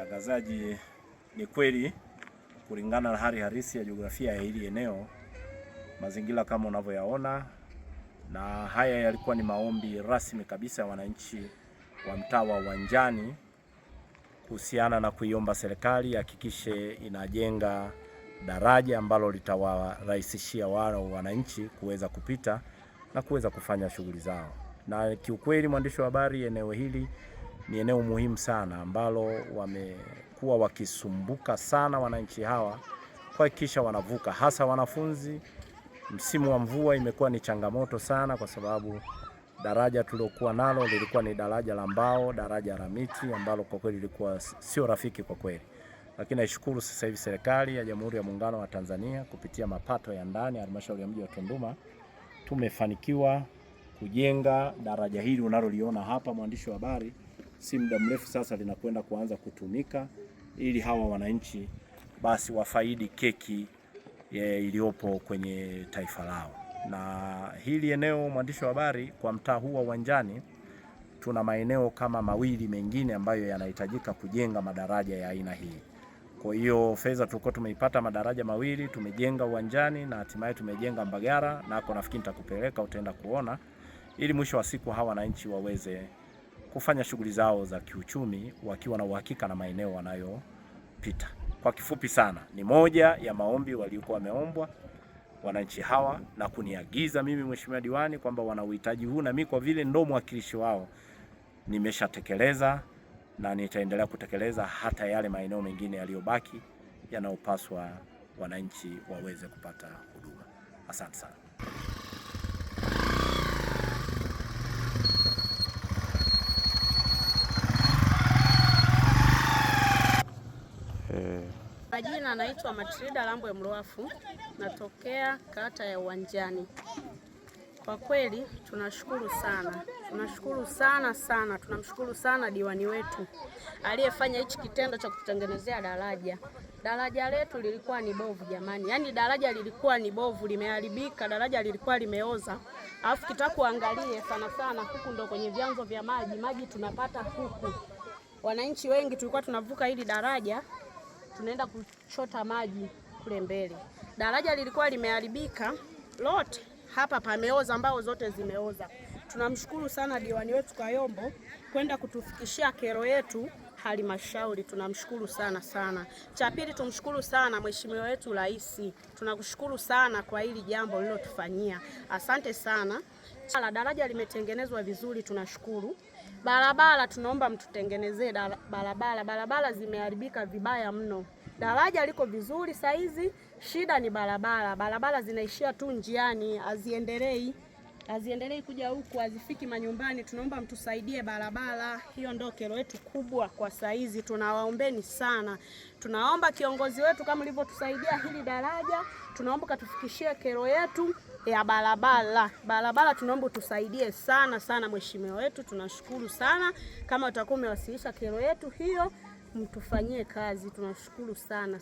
Mtangazaji, ni kweli kulingana na hali halisi ya jiografia ya hili eneo, mazingira kama unavyoyaona, na haya yalikuwa ni maombi rasmi kabisa ya wananchi wa mtaa wa Uwanjani kuhusiana na kuiomba serikali hakikishe inajenga daraja ambalo litawarahisishia wao wananchi kuweza kupita na kuweza kufanya shughuli zao. Na kiukweli, mwandishi wa habari, eneo hili ni eneo muhimu sana ambalo wamekuwa wakisumbuka sana wananchi hawa kuhakikisha wanavuka, hasa wanafunzi. Msimu wa mvua imekuwa ni changamoto sana, kwa sababu daraja tuliokuwa nalo lilikuwa ni daraja la mbao, daraja la miti ambalo kwa kweli lilikuwa sio rafiki kwa kweli. Lakini naishukuru sasa hivi serikali ya Jamhuri ya Muungano wa Tanzania kupitia mapato ya ndani, halmashauri ya mji wa Tunduma, tumefanikiwa kujenga daraja hili unaloliona hapa, mwandishi wa habari. Si muda mrefu sasa linakwenda kuanza kutumika ili hawa wananchi basi wafaidi keki iliyopo kwenye taifa lao. Na hili eneo, mwandishi wa habari, kwa mtaa huu wa Uwanjani tuna maeneo kama mawili mengine ambayo yanahitajika kujenga madaraja ya aina hii. Kwa hiyo fedha tulikuwa tumeipata madaraja mawili, tumejenga Uwanjani na hatimaye tumejenga Mbagara, nako nafikiri nitakupeleka utaenda kuona, ili mwisho wa siku hawa wananchi waweze kufanya shughuli zao za kiuchumi wakiwa na uhakika na maeneo wanayopita. Kwa kifupi sana, ni moja ya maombi waliokuwa wameombwa wananchi hawa na kuniagiza mimi Mheshimiwa Diwani kwamba wana uhitaji huu, na mimi kwa vile ndo mwakilishi wao nimeshatekeleza na nitaendelea kutekeleza hata yale maeneo mengine yaliyobaki yanayopaswa wananchi waweze kupata huduma. Asante sana. Majina anaitwa Matrida Lambwe Mruafu, natokea kata ya Uwanjani. Kwa kweli tunashukuru sana, tunamshukuru sana diwani wetu aliyefanya hichi kitendo cha kututengenezea daraja. Daraja letu lilikuwa ni bovu jamani, yaani daraja lilikuwa ni bovu, limeharibika, daraja lilikuwa limeoza. Alafu kitaka kuangalie sana huku ndo kwenye vyanzo vya maji tunapata huku. Wananchi wengi tulikuwa tunavuka hili daraja tunaenda kuchota maji kule mbele. Daraja lilikuwa limeharibika lote, hapa pameoza, mbao zote zimeoza. Tunamshukuru sana diwani wetu Kayombo kwenda kutufikishia kero yetu halmashauri. Tunamshukuru sana. Cha pili, tumshukuru sana mheshimiwa wetu Rais. Tunakushukuru sana kwa hili jambo lililotufanyia. Asante sana. Daraja limetengenezwa vizuri, tunashukuru. Barabara tunaomba mtutengenezee barabara zimeharibika vibaya mno. Daraja liko vizuri saizi, shida ni barabara zinaishia tu njiani, haziendelei kuja huku, hazifiki manyumbani. Tunaomba mtusaidie barabara hiyo, ndio kero yetu kubwa kwa saizi. Tunawaombeni sana, tunaomba kiongozi wetu kama ulivyotusaidia hili daraja, tunaomba katufikishie kero yetu ya barabara. Tunaomba tusaidie sana mheshimiwa wetu, tunashukuru sana. Kama utakuwa umewasilisha kero yetu hiyo, mtufanyie kazi, tunashukuru sana.